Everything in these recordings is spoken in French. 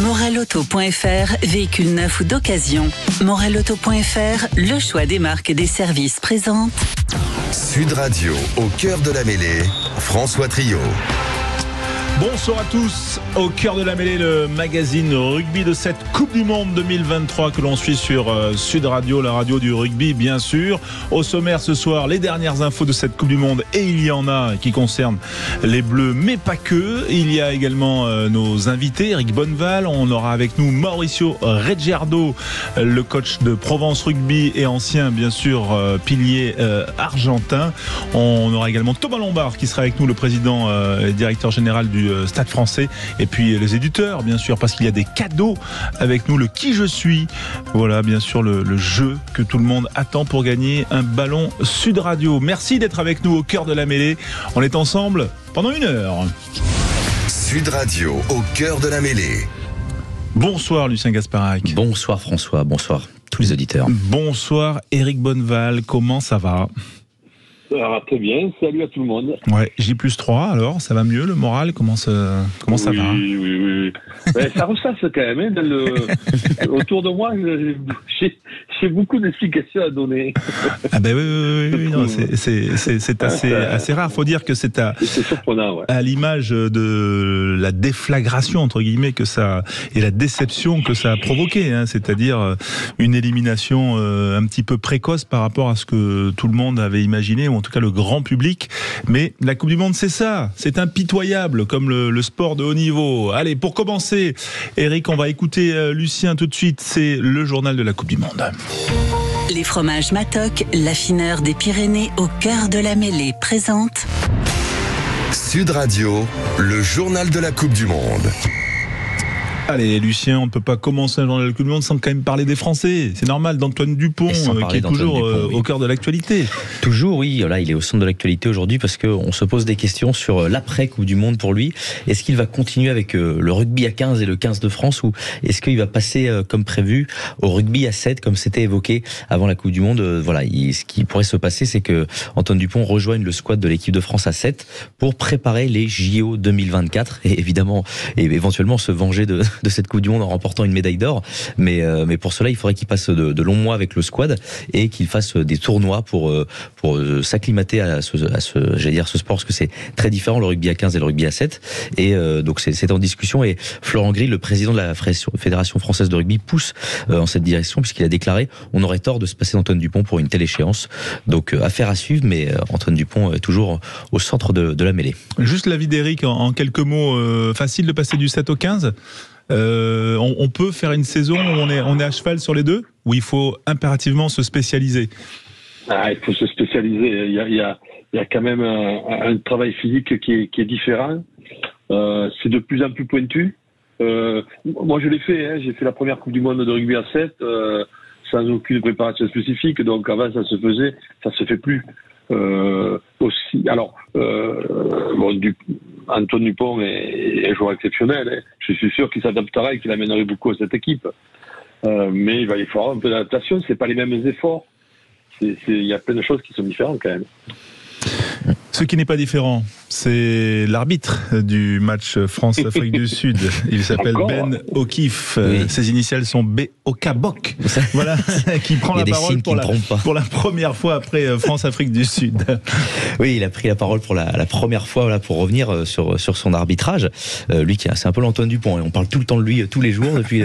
Moralauto.fr, véhicule neuf ou d'occasion. Moralauto.fr, le choix des marques et des services présente. Sud Radio, au cœur de la mêlée, François Trio. Bonsoir à tous, au cœur de la mêlée, le magazine rugby de cette Coupe du Monde 2023 que l'on suit sur Sud Radio, la radio du rugby bien sûr. Au sommaire ce soir, les dernières infos de cette Coupe du Monde, et il y en a qui concernent les Bleus, mais pas que. Il y a également nos invités, Eric Bonneval, on aura avec nous Mauricio Reggiardo, le coach de Provence Rugby et ancien bien sûr pilier argentin. On aura également Thomas Lombard qui sera avec nous, le président et directeur général du Stade français, et puis les éditeurs bien sûr, parce qu'il y a des cadeaux avec nous, le qui je suis, voilà bien sûr le jeu que tout le monde attend pour gagner un ballon Sud Radio. Merci d'être avec nous au cœur de la mêlée, on est ensemble pendant 1 heure. Sud Radio, au cœur de la mêlée. Bonsoir Lucien Gasparac. Bonsoir François, bonsoir tous les auditeurs. Bonsoir Eric Bonneval, comment ça va? Alors, très bien, salut à tout le monde. Ouais, J+3, alors, ça va mieux, le moral, comment ça va? Oui. Ben, ça ressasse quand même, hein, autour de moi, j'ai beaucoup d'explications à donner. Ah ben oui, non, c'est assez rare, faut dire que c'est surprenant, ouais. À l'image de la déflagration, entre guillemets, que ça, et la déception que ça a provoqué, hein, c'est-à-dire une élimination un petit peu précoce par rapport à ce que tout le monde avait imaginé, ou en tout cas le grand public. Mais la Coupe du Monde, c'est ça, c'est impitoyable comme le sport de haut niveau. Allez, pour commencer, Eric, on va écouter Lucien tout de suite, c'est le journal de la Coupe du Monde. Les fromages Matoc, l'affineur des Pyrénées au cœur de la mêlée, présente Sud Radio, le journal de la Coupe du Monde. Allez Lucien, on ne peut pas commencer un journal de la Coupe du Monde sans quand même parler des Français. C'est normal, d'Antoine Dupont, qui est toujours au cœur de l'actualité. Toujours, oui, là, il est au centre de l'actualité aujourd'hui parce qu'on se pose des questions sur l'après-Coupe du Monde pour lui. Est-ce qu'il va continuer avec le rugby à 15 et le 15 de France, ou est-ce qu'il va passer comme prévu au rugby à 7 comme c'était évoqué avant la Coupe du Monde? Voilà, ce qui pourrait se passer, c'est que Antoine Dupont rejoigne le squad de l'équipe de France à 7 pour préparer les JO 2024 et évidemment et éventuellement se venger de cette Coupe du Monde en remportant une médaille d'or, mais pour cela il faudrait qu'il passe de longs mois avec le squad et qu'il fasse des tournois pour s'acclimater à ce sport, parce que c'est très différent, le rugby à 15 et le rugby à 7, et donc c'est en discussion, et Florent Gris, le président de la Fédération française de rugby, pousse en cette direction, puisqu'il a déclaré: on aurait tort de se passer d'Antoine Dupont pour une telle échéance. Donc affaire à suivre, mais Antoine Dupont est toujours au centre de la mêlée. Juste l'avis d'Eric en quelques mots, facile de passer du 7 au 15? On peut faire une saison où on est à cheval sur les deux, ou il faut impérativement se spécialiser? Il faut se spécialiser. Il y a quand même un travail physique qui est différent. C'est de plus en plus pointu. Moi, je l'ai fait. Hein. J'ai fait la première Coupe du Monde de rugby à 7 sans aucune préparation spécifique. Donc avant, ça se faisait, ça se fait plus. Aussi. Alors, Antoine Dupont est un joueur exceptionnel. Hein. Je suis sûr qu'il s'adaptera et qu'il amènerait beaucoup à cette équipe. Mais il va y avoir un peu d'adaptation. C'est pas les mêmes efforts. Il y a plein de choses qui sont différentes quand même. Ce qui n'est pas différent, c'est l'arbitre du match France-Afrique du Sud. Il s'appelle Ben O'Keefe. Oui. Ses initiales sont B-O-K-Bok. Voilà, qui prend la parole pour la première fois après France-Afrique du Sud. Oui, il a pris la parole pour la première fois, voilà, pour revenir sur son arbitrage. Lui, c'est un peu l'Antoine Dupont. On parle tout le temps de lui, tous les jours, depuis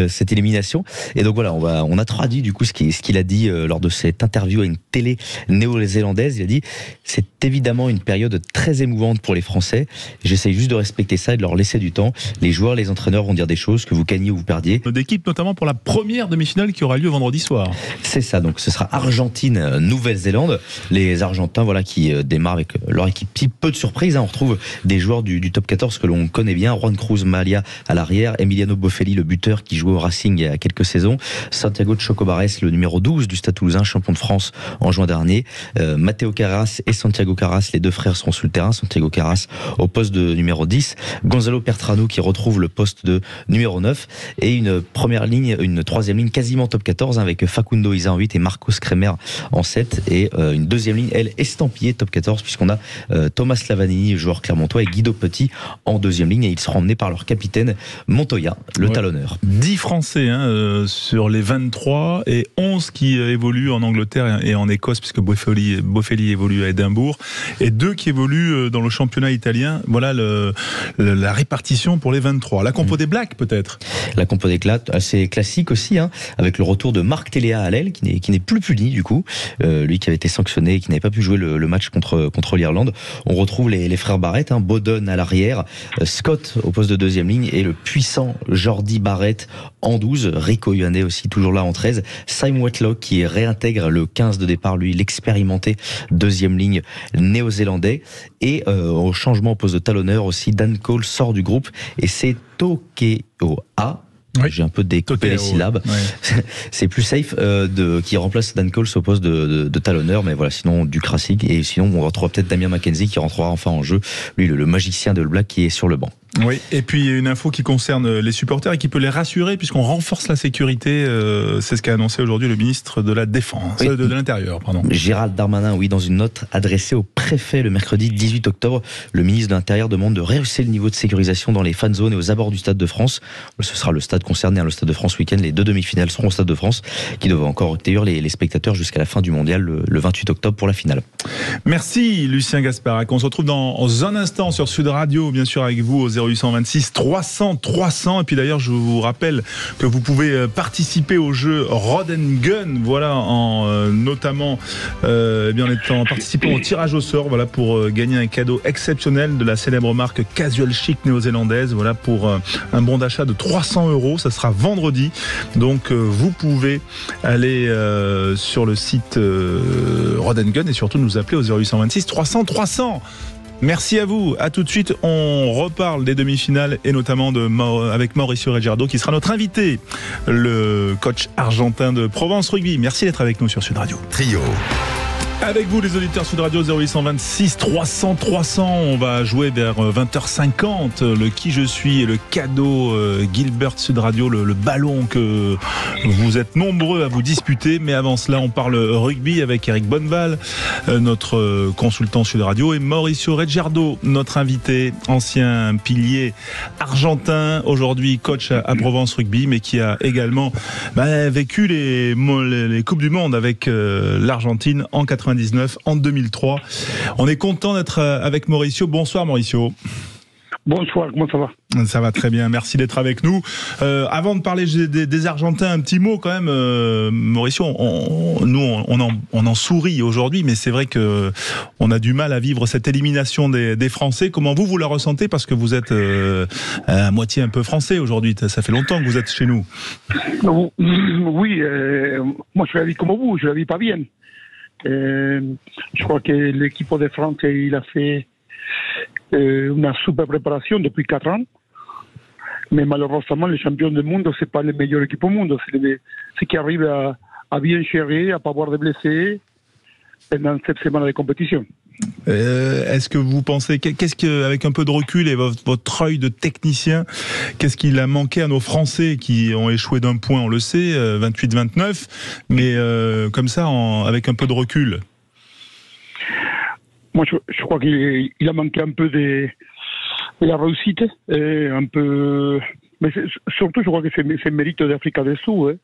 cette élimination. Et donc voilà, on a traduit du coup ce qu'il a dit lors de cette interview à une télé néo-zélandaise. Il a dit: c'est évidemment une période très émouvante pour les Français. J'essaye juste de respecter ça et de leur laisser du temps. Les joueurs, les entraîneurs vont dire des choses, que vous gagniez ou vous perdiez. D'équipe notamment pour la première demi-finale qui aura lieu vendredi soir. C'est ça, donc ce sera Argentine-Nouvelle-Zélande. Les Argentins, voilà, qui démarrent avec leur équipe. Peu de surprises, hein. On retrouve des joueurs du top 14 que l'on connaît bien. Juan Cruz Malia à l'arrière, Emiliano Boffelli, le buteur qui jouait au Racing il y a quelques saisons, Santiago Chocobares, le numéro 12 du Stade Toulousain, champion de France en juin dernier, Matteo Carras et Santiago Santiago Caras. Les deux frères seront sur le terrain. Santiago Caras au poste de numéro 10. Gonzalo Pertrano qui retrouve le poste de numéro 9. Et une troisième ligne quasiment top 14 avec Facundo Isa en 8 et Marcos Kremer en 7. Et une deuxième ligne, elle, estampillée top 14 puisqu'on a Thomas Lavanini, joueur clermontois, et Guido Petit en deuxième ligne. Et ils seront emmenés par leur capitaine Montoya, le talonneur. 10 Français sur les 23 et 11 qui évoluent en Angleterre et en Écosse puisque Boffelli évolue à Édimbourg et 2 qui évoluent dans le championnat italien. Voilà la répartition pour les 23. La compo des Blacks peut-être. La compo des Blacks assez classique aussi, avec le retour de Marc Téléa à l'aile qui n'est plus puni du coup, lui qui avait été sanctionné et qui n'avait pas pu jouer le match contre l'Irlande. On retrouve les frères Barrett, Bowden à l'arrière, Scott au poste de deuxième ligne et le puissant Jordi Barrett en 12, Rico Ioane aussi toujours là en 13, Simon Whitlock qui réintègre le 15 de départ, lui l'expérimenté deuxième ligne néo-zélandais, et au changement au poste de talonneur aussi, Dan Cole sort du groupe et c'est Tokeoa. Oui. J'ai un peu découpé les syllabes. Oui. C'est plus safe qui remplace Dan Cole au poste de talonneur, mais voilà, sinon du classique. Et sinon, on retrouvera peut-être Damien McKenzie qui rentrera enfin en jeu, lui le magicien de All Black qui est sur le banc. Oui, et puis une info qui concerne les supporters et qui peut les rassurer puisqu'on renforce la sécurité, c'est ce qu'a annoncé aujourd'hui le ministre de la Défense, de l'Intérieur, pardon. Gérald Darmanin, oui, dans une note adressée au préfet le mercredi 18 octobre, le ministre de l'Intérieur demande de rehausser le niveau de sécurisation dans les fan zones et aux abords du Stade de France. Ce sera le stade concerné, le Stade de France week-end. Les 2 demi-finales seront au Stade de France qui doivent encore accueillir les spectateurs jusqu'à la fin du mondial le 28 octobre pour la finale. Merci Lucien Gasparac. On se retrouve dans un instant sur Sud Radio, bien sûr avec vous au 0826 300 300. Et puis d'ailleurs, je vous rappelle que vous pouvez participer au jeu Rod and Gun, voilà, notamment en participant au tirage au sort, voilà, pour gagner un cadeau exceptionnel de la célèbre marque Casual Chic néo-zélandaise, voilà, pour un bon d'achat de 300 €. Ça sera vendredi. Donc vous pouvez aller sur le site Rod and Gun et surtout nous appeler au 0826 300 300. Merci à vous. À tout de suite. On reparle des demi-finales et notamment avec Mauricio Reggiardo qui sera notre invité, le coach argentin de Provence Rugby. Merci d'être avec nous sur Sud Radio. Trio. Avec vous les auditeurs Sud Radio 0826 300 300, on va jouer vers 20h50 le qui je suis et le cadeau Gilbert Sud Radio, le ballon que vous êtes nombreux à vous disputer. Mais avant cela, on parle rugby avec Eric Bonneval, notre consultant Sud Radio, et Mauricio Reggiardo, notre invité, ancien pilier argentin, aujourd'hui coach à Provence Rugby, mais qui a également vécu les Coupes du Monde avec l'Argentine en 99, en 2003. On est content d'être avec Mauricio. Bonsoir Mauricio. Bonsoir, comment ça va ? Ça va très bien, merci d'être avec nous. Avant de parler des Argentins, un petit mot quand même, Mauricio. On en sourit aujourd'hui, mais c'est vrai que on a du mal à vivre cette élimination des Français. Comment vous la ressentez ? Parce que vous êtes à moitié un peu français aujourd'hui. Ça fait longtemps que vous êtes chez nous. Oui, moi je la vis comme vous, je la vis pas bien. Je crois que l'équipe de France, il a fait une super préparation depuis 4 ans. Mais malheureusement, les champions du monde, c'est pas les meilleures équipes au monde. C'est ceux qui arrivent à bien gérer, à pas avoir de blessés pendant cette semaine de compétition. Est-ce que vous pensez, avec un peu de recul et votre œil de technicien, qu'est-ce qu'il a manqué à nos Français qui ont échoué d'un point, on le sait, 28-29, mais comme ça, avec un peu de recul? Moi, je crois qu'il a manqué un peu de la réussite, un peu, mais surtout, je crois que c'est le mérite d'Afrique du Sud,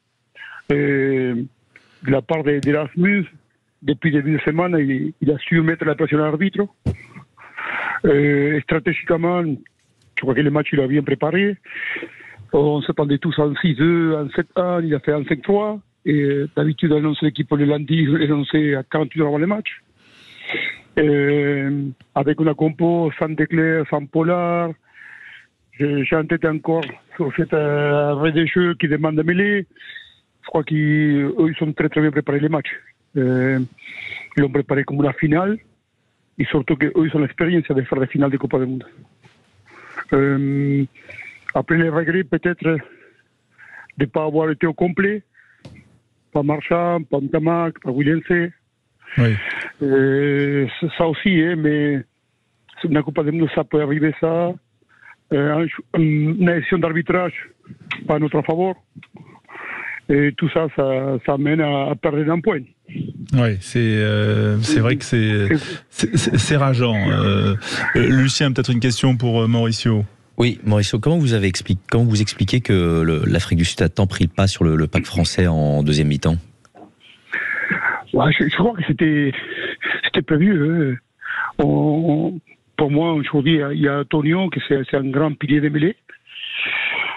de la part d'Erasmus. Depuis le début de semaine, il a su mettre la pression à l'arbitre. Stratégiquement, je crois que le match, il a bien préparé. On s'attendait tous en 6-2, en 7-1, il a fait en 5-3. Et d'habitude, on annonce l'équipe le lundi, il annonçait à 48 heures avant le match. Avec une compo sans Declerc, sans Pollard. J'ai en tête encore sur cette arrêt de jeu qui demande de mêler. Je crois qu'eux, ils sont très très bien préparés les matchs. Ils l'ont préparé comme une finale et surtout qu'eux ils ont l'expérience de faire des finales de Coupe du Monde. Après les regrets peut-être de ne pas avoir été au complet, pas Marchand, pas Ntamak, pas Williamson. Oui. Ça aussi, mais la Coupe du Monde, ça peut arriver ça. Une action d'arbitrage, pas à notre faveur. Et tout ça, ça mène à perdre un point. Oui, c'est vrai que c'est rageant. Lucien, peut-être une question pour Mauricio. Oui, Mauricio, comment vous expliquez que l'Afrique du Sud a tant pris le pas sur le pack français en deuxième mi-temps? Ouais, je crois que c'était prévu. Pour moi, aujourd'hui, il y a Antonio, qui c'est un grand pilier de mêlée.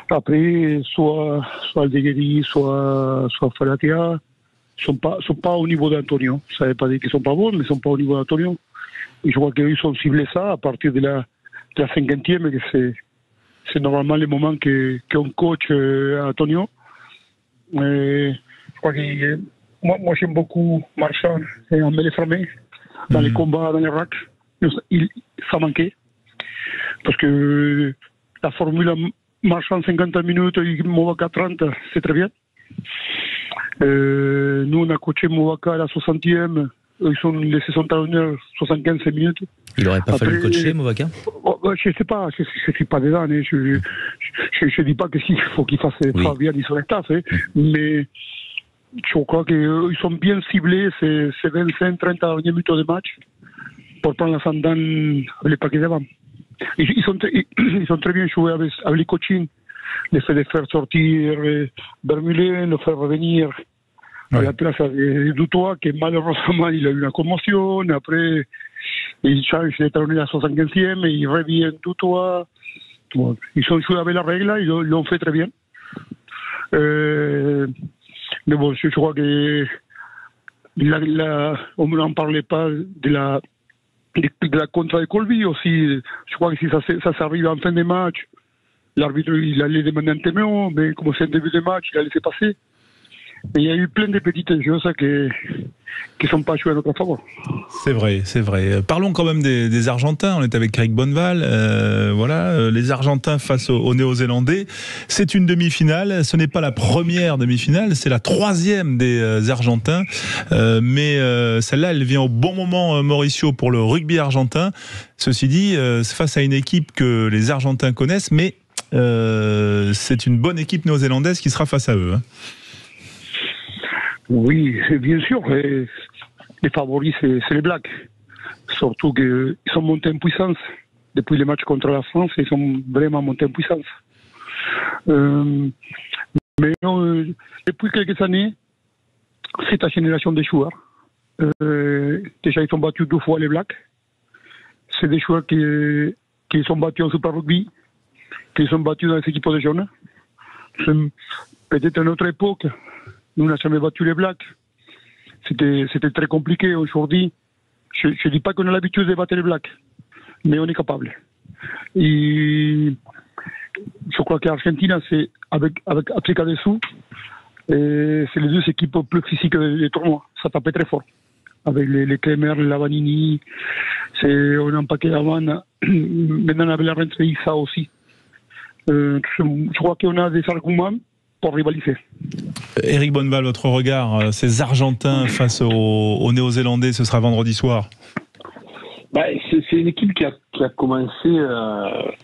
Après, soit Aldeguerri, soit Falatea, sont pas au niveau d'Antonio. Ça ne veut pas dire qu'ils sont pas bons, mais ils sont pas au niveau d'Antonio. Et je crois qu'ils ont ciblé ça à partir de la 50e, que c'est normalement le moment qu'on coach Antonio. Et je crois que moi j'aime beaucoup Marchand et en mêlée fermée, dans les combats, dans les racks. Ça manquait. Parce que la formule Marchand 50 minutes et Movaca 30, c'est très bien. Nous, on a coaché Movaca à la 60e. Ils sont laissés son talonneur 75 minutes. Il n'aurait pas fallu coacher, Movaca? Je ne sais pas, je ne suis pas dedans. Je ne dis pas que s'il faut qu'il fasse bien son staff. Mais je crois qu'ils sont bien ciblés, ces 25-30 dernières minutes de match, pour prendre l'ascendant les paquets d'avant. Ils sont très bien joués avec les coachings, le fait de faire sortir Bermulé, le faire revenir à la place de Dutoit, qui malheureusement il a eu une commotion. Après, il change de talonneur à la 75e et il revient Dutoit. Bon, ils ont joué avec la règle, ils l'ont fait très bien. Mais bon, je crois que on n'en parlait pas de la contre de Colby aussi. Je crois que si ça s'arrive en fin de match, l'arbitre il allait demander un témoin, mais comme c'est un début de match, il a laissé passer. Et il y a eu plein de petites choses qui ne sont pas jouées à notre faveur. C'est vrai, c'est vrai. Parlons quand même des Argentins. On est avec Eric Bonneval. Les Argentins face aux Néo-Zélandais. C'est une demi-finale. Ce n'est pas la première demi-finale, c'est la troisième des Argentins. Mais celle-là, elle vient au bon moment, Mauricio, pour le rugby argentin. Ceci dit, c'est face à une équipe que les Argentins connaissent, mais c'est une bonne équipe néo-zélandaise qui sera face à eux. Oui, bien sûr. Les favoris, c'est les Blacks. Surtout qu'ils sont montés en puissance. Depuis les matchs contre la France, ils sont vraiment montés en puissance. Mais depuis quelques années, cette génération de joueurs, déjà ils ont battu 2 fois les Blacks. C'est des joueurs qui sont battus en Super Rugby, qui sont battus dans les équipes de jeunes. C'est peut-être à notre époque. Nous n'avons jamais battu les Blacks. C'était très compliqué aujourd'hui. Je ne dis pas qu'on a l'habitude de battre les Blacks, mais on est capable. Et je crois qu'Argentine, c'est avec Africa dessous, c'est les 2 équipes plus physiques des tournois. Ça tapait très fort. Avec les Kremer, les Lavanini, on a un paquet d'avant. Maintenant, avec la rentrée, ça aussi. Je crois qu'on a des arguments pour rivaliser. Eric Bonneval, votre regard, ces Argentins face aux Néo-Zélandais, ce sera vendredi soir. C'est une équipe qui a commencé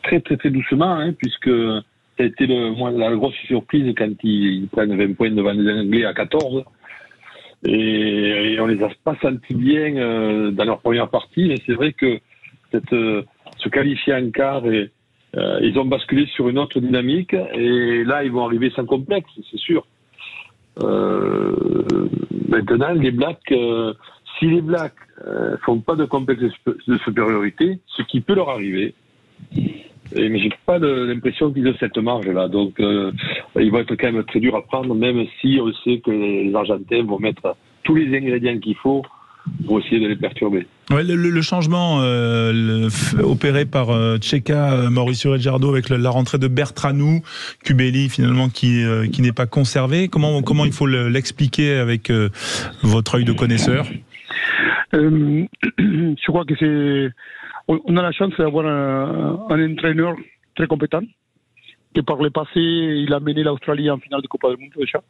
très très très doucement, puisque ça a été la grosse surprise quand ils prennent 20 points devant les Anglais à 14. Et on les a pas sentis bien dans leur première partie. Et c'est vrai que se qualifier en quart, ils ont basculé sur une autre dynamique. Et là, ils vont arriver sans complexe, c'est sûr. Maintenant, les Blacks, si les Blacks font pas de complexe de supériorité, ce qui peut leur arriver, mais j'ai pas l'impression qu'ils ont cette marge-là. Donc, ils vont être quand même très durs à prendre, même si on sait que les Argentins vont mettre tous les ingrédients qu'il faut pour essayer de les perturber. Ouais, le changement opéré par Tcheka, Mauricio Reggiardo avec la rentrée de Bertranou, Cubelli finalement qui n'est pas conservé. Comment il faut l'expliquer avec votre œil de connaisseur? Je crois que on a la chance d'avoir un entraîneur très compétent qui par le passé il a mené l'Australie en finale de Coupe du Monde déjà.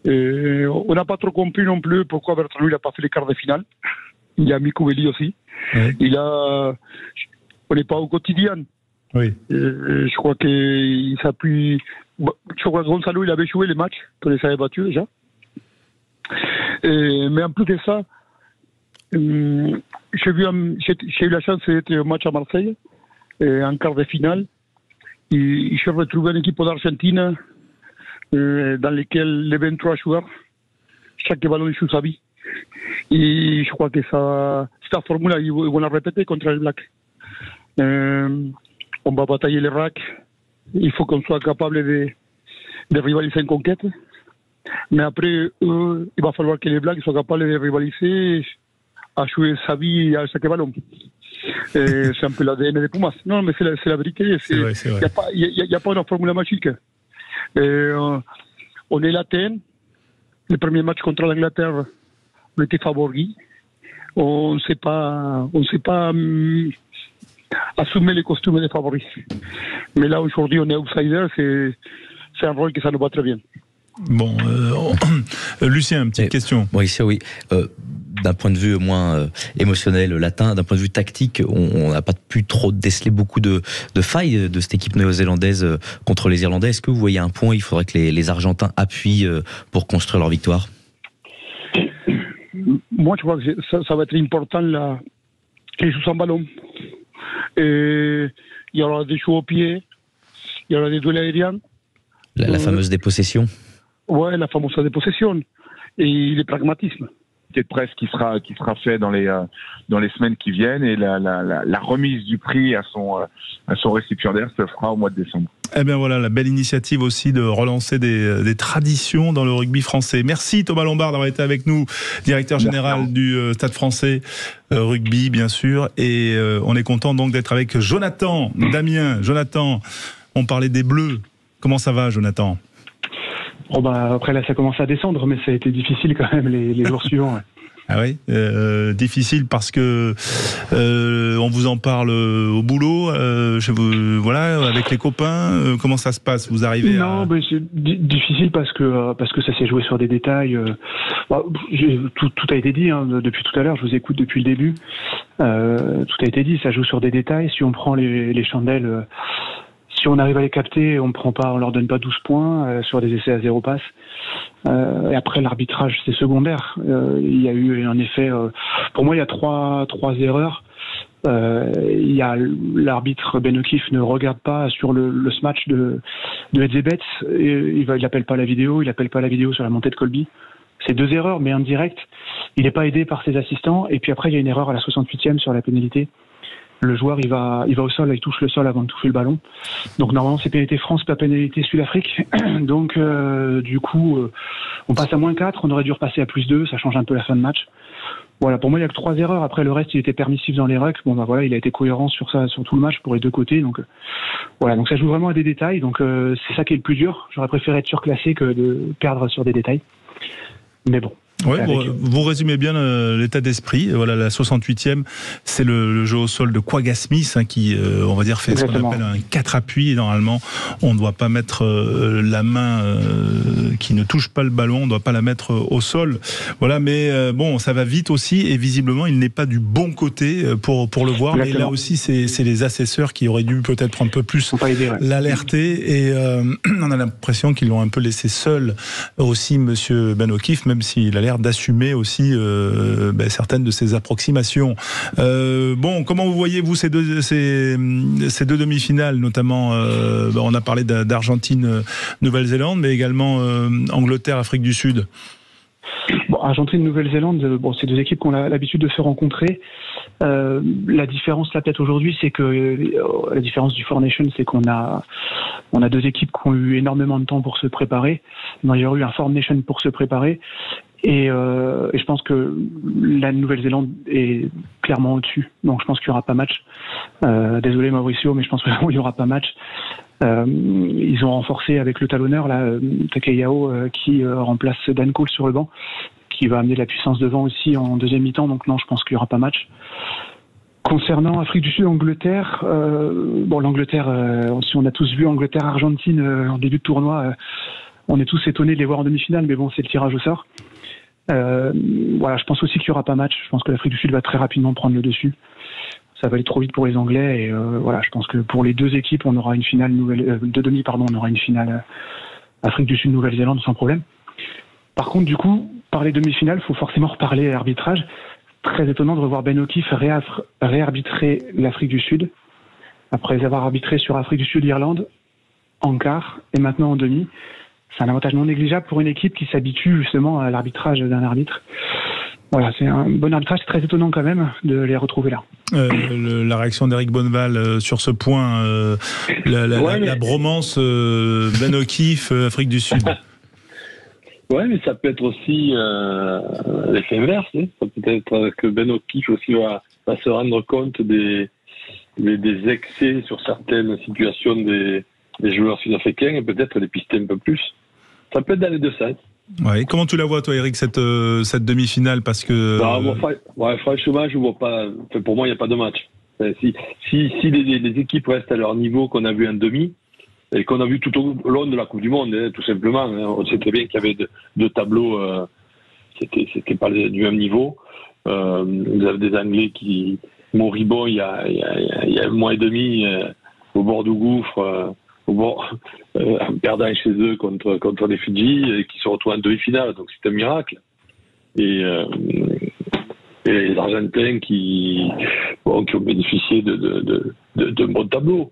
On n'a pas trop compris non plus pourquoi Bertranou n'a pas fait les quarts de finale. Il y a Mikoueli aussi. Oui. On n'est pas au quotidien. Oui. Je crois qu'il s'appuie. Je crois que Gonzalo, il avait joué les matchs, qu'on les avait battus déjà. Mais en plus de ça, j'ai eu la chance d'être au match à Marseille, en quart de finale. Et j'ai retrouvé une équipe d'Argentine dans laquelle les 23 joueurs, chaque ballon joue sa vie. Et je crois que cette formule, ils vont la répéter contre les Blacks. On va batailler les racks. Il faut qu'on soit capable de rivaliser en conquête. Mais après, il va falloir que les Blacks soient capables de rivaliser à jouer sa vie à chaque ballon. C'est un peu l'ADN des Pumas. Non, mais c'est la vérité. Il n'y a pas une formule magique. On est latin. Le premier match contre l'Angleterre, on était favori. On ne sait pas assumer les costumes des favoris. Mais là, aujourd'hui, on est outsider. C'est un rôle que ça nous va très bien. Bon, Lucien, petite question. Oui, oui. D'un point de vue moins émotionnel, latin, d'un point de vue tactique, on n'a pas pu trop déceler beaucoup de failles de cette équipe néo-zélandaise contre les Irlandais. Est-ce que vous voyez un point où il faudrait que les Argentins appuient pour construire leur victoire? Moi, je crois que ça va être important qu'ils jouent sans ballon. Et il y aura des jeux au pied, il y aura des duels aériens. La fameuse dépossession. Ouais, la fameuse dépossession. Et le pragmatisme. De presse qui sera fait dans les semaines qui viennent, et la remise du prix à son récipiendaire se fera au mois de décembre. Eh bien voilà, la belle initiative aussi de relancer des traditions dans le rugby français. Merci Thomas Lombard d'avoir été avec nous, directeur général du Stade français rugby bien sûr, et on est content donc d'être avec Jonathan Damien. Jonathan, on parlait des Bleus. Comment ça va, Jonathan? Après là ça commence à descendre, mais ça a été difficile quand même les jours suivants. Ouais. Ah oui, difficile parce que on vous en parle au boulot, chez vous, voilà, avec les copains. Comment ça se passe? Vous arrivez Non, mais c'est difficile parce que ça s'est joué sur des détails. Tout a été dit depuis tout à l'heure. Je vous écoute depuis le début. Tout a été dit. Ça joue sur des détails. Si on prend les chandelles. Si on arrive à les capter, on leur donne pas 12 points sur des essais à 0 passe. Et après, l'arbitrage, c'est secondaire. Il y a eu en effet, pour moi, il y a trois erreurs. Il y a l'arbitre Ben O'Keefe ne regarde pas sur le match de Edzebet. Il appelle pas la vidéo. Il appelle pas la vidéo sur la montée de Colby. C'est 2 erreurs, mais indirectes. Il n'est pas aidé par ses assistants. Et puis après, il y a une erreur à la 68e sur la pénalité. Le joueur, il va au sol, il touche le sol avant de toucher le ballon. Donc normalement, c'est pénalité France, pas pénalité Sud-Afrique. Donc du coup, on passe à -4. On aurait dû repasser à +2. Ça change un peu la fin de match. Voilà, pour moi, il y a que 3 erreurs. Après, le reste, il était permissif dans les rucks. Voilà, il a été cohérent sur ça, sur tout le match pour les deux côtés. Donc voilà, donc ça joue vraiment à des détails. Donc c'est ça qui est le plus dur. J'aurais préféré être surclassé que de perdre sur des détails. Mais bon. Ouais, vous résumez bien l'état d'esprit. Voilà, la 68e, c'est le jeu au sol de Quagga Smith qui, on va dire, fait ce qu'on appelle un 4 appuis. Et normalement, on ne doit pas mettre la main qui ne touche pas le ballon, on ne doit pas la mettre au sol. Voilà, mais bon, ça va vite aussi, et visiblement, il n'est pas du bon côté pour le voir. Exactement. Mais là aussi, c'est les assesseurs qui auraient dû peut-être un peu plus l'alerter. Et on a l'impression qu'ils l'ont un peu laissé seul aussi, monsieur Ben O'Keefe, même s'il a l'air d'assumer aussi certaines de ces approximations. Bon, comment vous voyez vous ces deux demi-finales, notamment on a parlé d'Argentine, Nouvelle-Zélande, mais également Angleterre, Afrique du Sud. Bon, Argentine, Nouvelle-Zélande, c'est 2 équipes qu'on a l'habitude de se rencontrer. La différence là peut-être aujourd'hui, c'est que la différence du Four Nations, c'est qu'on a 2 équipes qui ont eu énormément de temps pour se préparer. Il y aura eu un Four Nations pour se préparer. Et je pense que la Nouvelle-Zélande est clairement au-dessus. Donc je pense qu'il n'y aura pas match. Désolé Mauricio, mais je pense vraiment qu'il n'y aura pas match. Ils ont renforcé avec le talonneur là, Takayao, qui remplace Dan Cole sur le banc, qui va amener de la puissance devant aussi en deuxième mi-temps. Donc non, je pense qu'il n'y aura pas match. Concernant Afrique du Sud, Angleterre, l'Angleterre, si on a tous vu Angleterre-Argentine en début de tournoi, on est tous étonnés de les voir en demi-finale, mais bon, c'est le tirage au sort. Voilà, je pense aussi qu'il n'y aura pas match. Je pense que l'Afrique du Sud va très rapidement prendre le dessus. Ça va aller trop vite pour les Anglais. Et voilà, je pense que pour les deux équipes, on aura une finale on aura une finale Afrique du Sud, Nouvelle-Zélande sans problème. Par contre, du coup, par les demi-finales, il faut forcément reparler arbitrage. Très étonnant de revoir Ben O'Keefe réarbitrer l'Afrique du Sud, après avoir arbitré sur Afrique du Sud, Irlande, en quart, et maintenant en demi. C'est un avantage non négligeable pour une équipe qui s'habitue justement à l'arbitrage d'un arbitre. Voilà, c'est un bon arbitrage, c'est très étonnant quand même de les retrouver là. La réaction d'Éric Bonneval sur ce point, la bromance Ben O'Keefe, Afrique du Sud. Ouais, mais ça peut être aussi l'effet inverse. Hein. Ça peut être que Ben O'Keefe aussi va se rendre compte des excès sur certaines situations des joueurs sud-africains et peut-être les pister un peu plus. Ça peut être dans les deux sens. Ouais. Comment tu la vois, toi, Eric, cette demi-finale, parce que franchement, je vois pas. Pour moi, il n'y a pas de match. Si les équipes restent à leur niveau qu'on a vu en demi et qu'on a vu tout au long de la Coupe du Monde, hein, tout simplement, hein, on sait très bien qu'il y avait deux tableaux, c'était pas du même niveau. Vous avez des Anglais qui moribonds il y a un mois et demi au bord du gouffre. En perdant chez eux contre les Fidji et qui se retrouvent en demi-finale, donc c'est un miracle. Et les Argentins qui ont bénéficié de bons tableaux.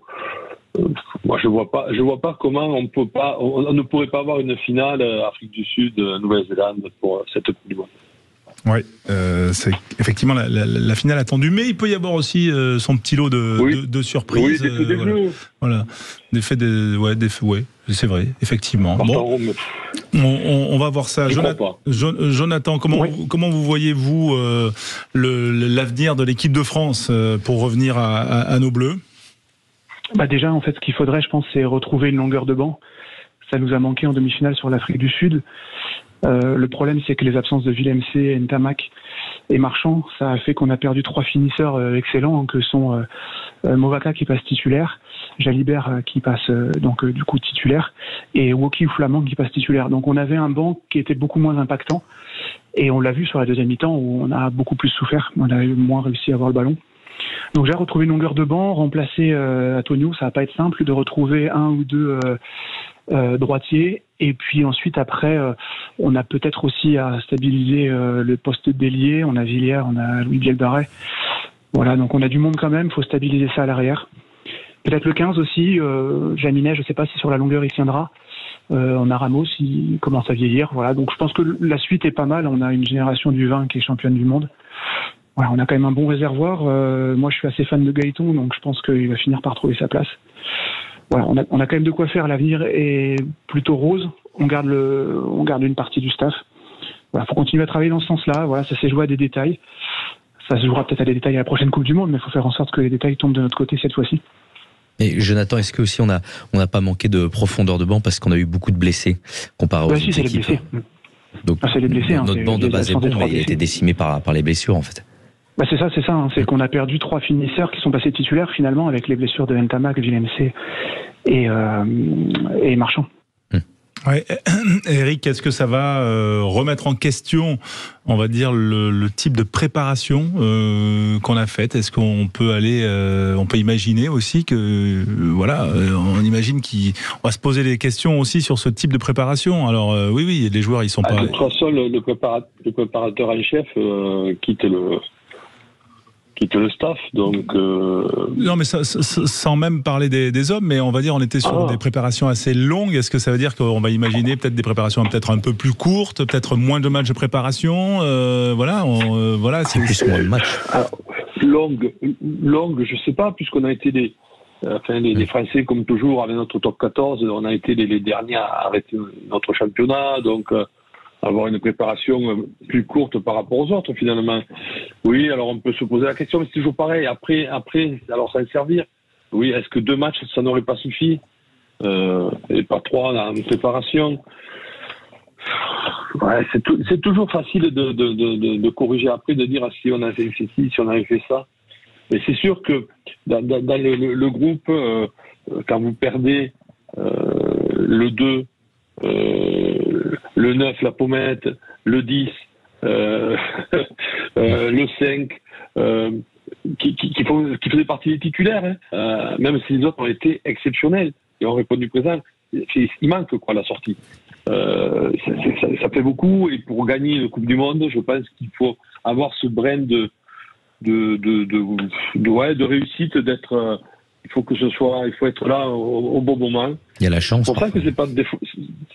Moi, je vois pas comment on ne pourrait pas avoir une finale Afrique du Sud, Nouvelle-Zélande pour cette Coupe du Monde. Oui, c'est effectivement la finale attendue, mais il peut y avoir aussi son petit lot de surprises. Oui, des jeux. Voilà, des faits, c'est vrai, effectivement. Bon, on va voir ça. Jonathan, comment vous voyez-vous l'avenir de l'équipe de France pour revenir à nos Bleus? Déjà, en fait, ce qu'il faudrait, je pense, c'est retrouver une longueur de banc. Ça nous a manqué en demi-finale sur l'Afrique du Sud. Le problème, c'est que les absences de Villemc, Ntamak et Marchand, ça a fait qu'on a perdu 3 finisseurs excellents, que sont Movaka qui passe titulaire, Jalibert qui passe du coup titulaire, et Woki ou Flamand qui passe titulaire. Donc on avait un banc qui était beaucoup moins impactant, et on l'a vu sur la deuxième mi-temps où on a beaucoup plus souffert, on a moins réussi à avoir le ballon. Donc j'ai retrouvé une longueur de banc, remplacer Antonio, ça va pas être simple, de retrouver un ou deux droitiers, et puis ensuite après on a peut-être aussi à stabiliser le poste d'ailier. On a Villiers, on a Louis Bielbarret, voilà, donc on a du monde quand même, il faut stabiliser ça à l'arrière. Peut-être le 15 aussi, Jaminet, je sais pas si sur la longueur il tiendra. On a Ramos, il commence à vieillir, voilà, donc je pense que la suite est pas mal. On a une génération du 20 qui est championne du monde. Voilà, on a quand même un bon réservoir. Moi je suis assez fan de Gaëton, donc je pense qu'il va finir par trouver sa place. Voilà, on a quand même de quoi faire. L'avenir est plutôt rose. On garde une partie du staff. Voilà, faut continuer à travailler dans ce sens-là. Voilà, ça s'est joué à des détails. Ça se jouera peut-être à des détails à la prochaine Coupe du Monde, mais il faut faire en sorte que les détails tombent de notre côté cette fois-ci. Et Jonathan, est-ce que aussi on n'a pas manqué de profondeur de banc parce qu'on a eu beaucoup de blessés comparé aux autres équipes? Les blessés. Donc, c'est les blessés. Notre banc de base est bon, mais il a été décimé par les blessures en fait. C'est ça. C'est qu'on a perdu 3 finisseurs qui sont passés titulaires finalement avec les blessures de Ntamak, Villemc et Marchand. Ouais. Eric, est-ce que ça va remettre en question, on va dire, le type de préparation qu'on a faite? Est-ce qu'on peut on peut imaginer aussi que, on imagine qu'on va se poser des questions aussi sur ce type de préparation. Alors oui, les joueurs ils sont pas. De toute façon, le préparateur en chef quitte le staff, donc... Non, mais sans même parler des hommes, mais on va dire on était sur des préparations assez longues. Est-ce que ça veut dire qu'on va imaginer peut-être des préparations peut-être un peu plus courtes, peut-être moins de matchs de préparation, c'est plus moins de matchs. Longue, je sais pas, puisqu'on a été les Français, comme toujours, avec notre top 14, on a été les derniers à arrêter notre championnat, donc... avoir une préparation plus courte par rapport aux autres, finalement. Oui, alors on peut se poser la question, mais c'est toujours pareil. Après, alors ça va servir. Oui, est-ce que 2 matchs, ça n'aurait pas suffi et pas 3 en préparation? Ouais, c'est toujours facile de corriger après, de dire si on avait fait ceci, si on avait fait ça. Mais c'est sûr que dans le groupe, quand vous perdez le 2, le 9, la Pommette, le 10, le 5, qui faisaient partie des titulaires, hein. Même si les autres ont été exceptionnels et ont répondu présent. Il manque quoi la sortie. Ça fait beaucoup, et pour gagner une Coupe du Monde, je pense qu'il faut avoir ce brin de réussite, d'être. Il faut être là au bon moment. Il y a la chance. C'est pour ça que c'est pas de défaut.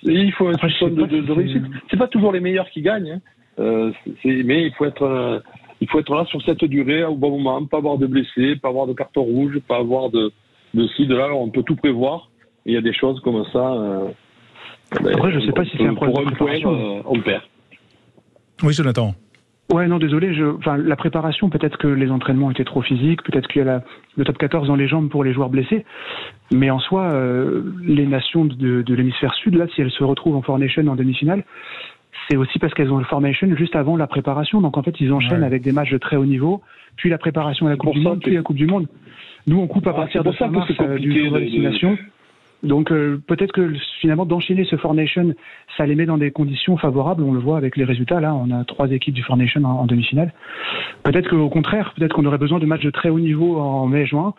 Il faut un soupçon de réussite. C'est pas toujours les meilleurs qui gagnent, hein. Mais il faut être là sur cette durée au bon moment, pas avoir de blessés, pas avoir de carton rouge, pas avoir de ci, de là. Alors on peut tout prévoir. Il y a des choses comme ça. Après, je sais pas si c'est un problème de préparation. On perd. Oui, Jonathan. Ouais, non, désolé. La préparation, peut-être que les entraînements étaient trop physiques, peut-être qu'il y a le top 14 dans les jambes pour les joueurs blessés. Mais en soi, les nations de l'hémisphère sud, là, si elles se retrouvent en Four Nations en demi-finale, c'est aussi parce qu'elles ont le formation juste avant la préparation. Donc en fait, ils enchaînent avec des matchs de très haut niveau, puis la préparation à la Coupe du Monde, puis la Coupe du Monde. Nous, on coupe à partir de fin mars du tour de destination. Donc peut-être que finalement d'enchaîner ce Four Nations, ça les met dans des conditions favorables. On le voit avec les résultats. Là, on a 3 équipes du Four Nations en demi-finale. Peut-être qu'au contraire, peut-être qu'on aurait besoin de matchs de très haut niveau en mai-juin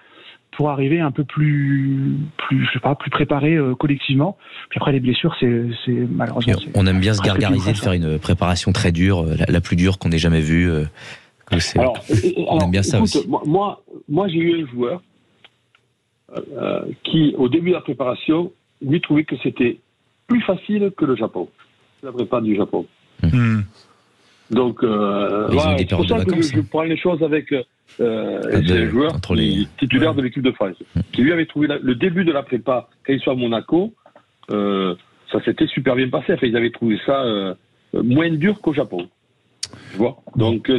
pour arriver un peu plus préparé collectivement. Puis après, les blessures, c'est malheureusement. On aime bien se gargariser de faire une préparation très dure, la plus dure qu'on ait jamais vue. On aime bien ça aussi. Moi, j'ai eu un joueur qui, au début de la préparation, lui trouvait que c'était plus facile que le Japon, la prépa du Japon. Donc, c'est pour ça que je prends les choses avec un joueur titulaire de l'équipe de France, qui lui avait trouvé le début de la prépa, quand il soit à Monaco, ça s'était super bien passé. Enfin, ils avaient trouvé ça moins dur qu'au Japon. Tu vois. Donc,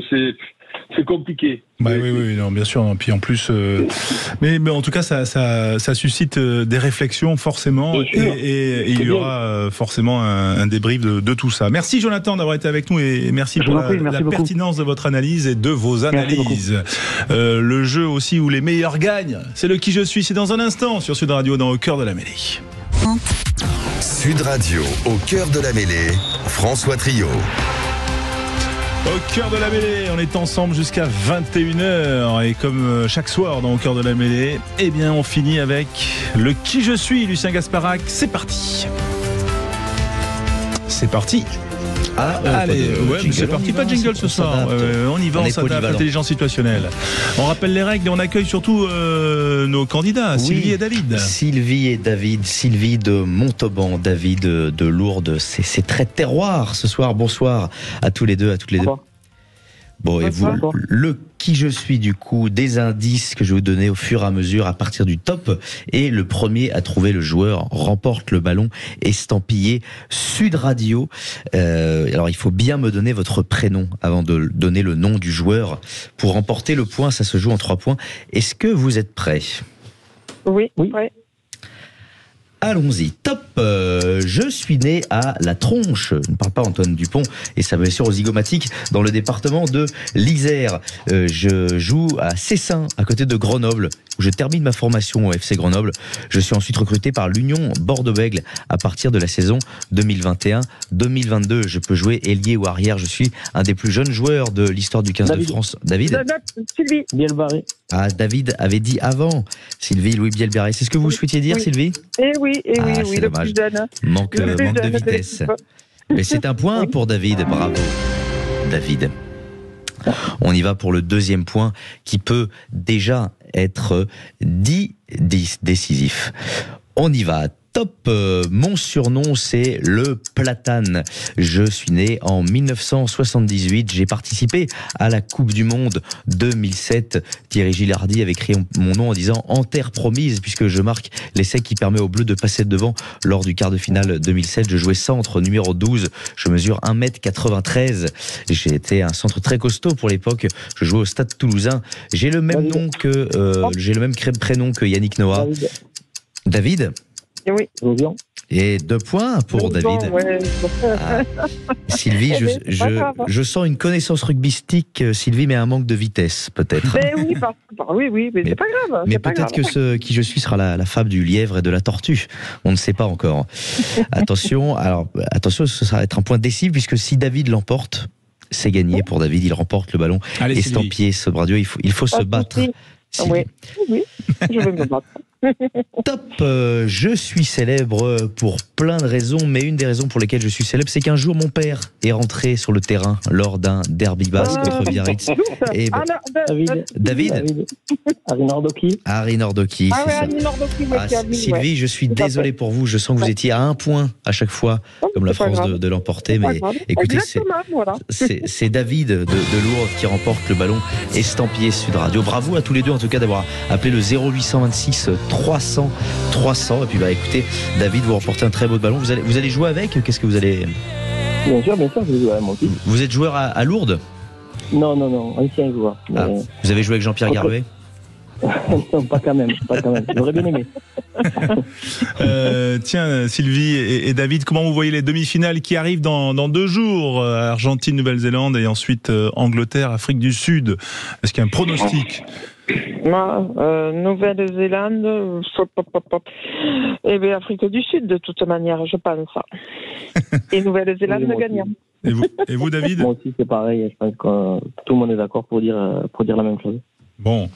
c'est compliqué. Oui, non, bien sûr. Puis en plus, mais en tout cas, ça suscite des réflexions forcément, et il y aura forcément un débrief de tout ça. Merci Jonathan d'avoir été avec nous, et merci pour la pertinence de votre analyse et de vos analyses. Le jeu aussi où les meilleurs gagnent, c'est le qui je suis. C'est dans un instant sur Sud Radio, dans Au cœur de la mêlée. Sud Radio, au cœur de la mêlée, François Trio. Au cœur de la mêlée, on est ensemble jusqu'à 21h, et comme chaque soir dans Au cœur de la mêlée, eh bien on finit avec le qui je suis, Lucien Gasparac. C'est parti. C'est parti. Allez, c'est parti, pas de jingle ce soir. On y va, on s'adapte à l'intelligence situationnelle. On rappelle les règles et on accueille surtout nos candidats, Sylvie et David. Sylvie et David, Sylvie de Montauban, David de Lourdes. C'est très terroir ce soir. Bonsoir à tous les deux, à toutes les deux. Bon, et vous, le qui je suis du coup, des indices que je vais vous donner au fur et à mesure à partir du top, et le premier à trouver le joueur remporte le ballon estampillé Sud Radio. Alors il faut bien me donner votre prénom avant de donner le nom du joueur. Pour remporter le point, ça se joue en 3 points. Est-ce que vous êtes prêts ? Oui. Ouais. Allons-y, top. Je suis né à La Tronche, je ne parle pas Antoine Dupont et sa blessure aux zygomatiques, dans le département de l'Isère. Je joue à Cessin, à côté de Grenoble, où je termine ma formation au FC Grenoble. Je suis ensuite recruté par l'Union Bordeaux-Bègles à partir de la saison 2021-2022. Je peux jouer ailier ou arrière. Je suis un des plus jeunes joueurs de l'histoire du 15 de France. David ? Sylvie Bielbarré. Ah, David avait dit avant. Sylvie, Louis Bielbarré. C'est ce que vous souhaitiez dire, Sylvie ? Oui, le plus jeune. Manque de vitesse. Mais c'est un point pour David. Bravo, David. On y va pour le deuxième point qui peut déjà être décisif. On y va. Top, mon surnom c'est le Platane. Je suis né en 1978, j'ai participé à la Coupe du Monde 2007. Thierry Gilardi avait écrit mon nom en disant « En terre promise » puisque je marque l'essai qui permet aux Bleus de passer devant lors du quart de finale 2007. Je jouais centre numéro 12, je mesure 1m93. J'ai été un centre très costaud pour l'époque, je jouais au Stade Toulousain. J'ai le même nom que j'ai le même prénom que Yannick Noah. David. Oui. Et 2 points pour David. Ouais. Sylvie, je sens une connaissance rugbystique, Sylvie, mais un manque de vitesse, peut-être. Mais oui, mais c'est pas grave. Mais peut-être que ce qui je suis sera la fable du lièvre et de la tortue. On ne sait pas encore. Attention, ce va être un point décisif, puisque si David l'emporte, c'est gagné pour David. Il remporte le ballon estampillé Sud Radio. Il faut se battre. Oui, je vais me battre. Top, je suis célèbre pour plein de raisons, mais une des raisons pour lesquelles je suis célèbre, c'est qu'un jour mon père est rentré sur le terrain lors d'un derby basque contre Biarritz. Et David Harry Nordoki. Sylvie, je suis désolé pour vous, je sens que vous étiez à un point à chaque fois, comme la France de l'emporter, mais écoutez, c'est David de Lourdes qui remporte le ballon estampillé Sud Radio. Bravo à tous les deux en tout cas d'avoir appelé le 0826 300 300. Et puis écoutez, David, vous remportez un très beau ballon. Vous allez jouer avec. Qu'est-ce que vous allez... Bien sûr, je vais jouer avec mon fils. Vous êtes joueur à Lourdes? Non, ancien joueur. Vous avez joué avec Jean-Pierre Garvet? Non, pas quand même. J'aurais bien aimé. Tiens, Sylvie et David, comment vous voyez les demi-finales qui arrivent dans 2 jours? Argentine, Nouvelle-Zélande et ensuite Angleterre, Afrique du Sud. Est-ce qu'il y a un pronostic? Nouvelle-Zélande, et bien Afrique du Sud de toute manière, je pense. Et Nouvelle-Zélande gagnant. Et vous, David? Moi aussi, c'est pareil. Je pense que tout le monde est d'accord pour dire la même chose. Bon,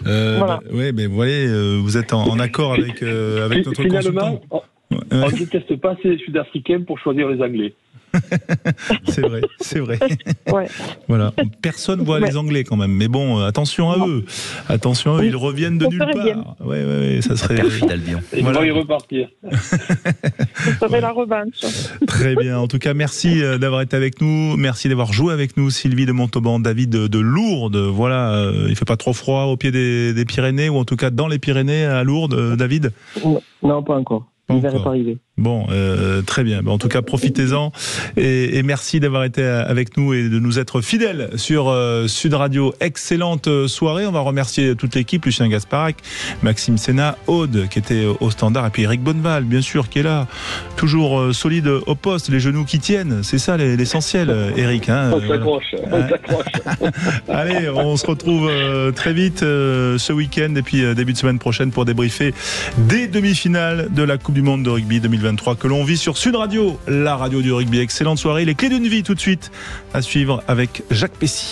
voilà. Ouais, mais vous voyez, vous êtes en accord avec notre finalement, consultant. On ne déteste pas ces Sud-Africains pour choisir les Anglais. C'est vrai. Ouais. Voilà. Personne voit les Anglais quand même. Mais bon, attention à eux. Ils reviennent de nulle part. Ouais, ça serait Albion. Ils vont y repartir. Ça serait la revanche. Très bien. En tout cas, merci d'avoir été avec nous. Merci d'avoir joué avec nous, Sylvie de Montauban, David de Lourdes. Voilà, il fait pas trop froid au pied des Pyrénées, ou en tout cas dans les Pyrénées à Lourdes, David? Non, pas encore. L'hiver n'est pas arrivé. Bon, très bien. En tout cas, profitez-en et merci d'avoir été avec nous et de nous être fidèles sur Sud Radio. Excellente soirée. On va remercier toute l'équipe, Lucien Gasparac, Maxime Sénat, Aude qui était au standard, et puis Eric Bonneval, bien sûr, qui est là, toujours solide au poste, les genoux qui tiennent. C'est ça l'essentiel, Eric. On s'accroche. Allez, on se retrouve très vite ce week-end et puis début de semaine prochaine pour débriefer des demi-finales de la Coupe du Monde de rugby 2023 que l'on vit sur Sud Radio, la radio du rugby. Excellente soirée, les clés d'une vie tout de suite à suivre avec Jacques Pessy.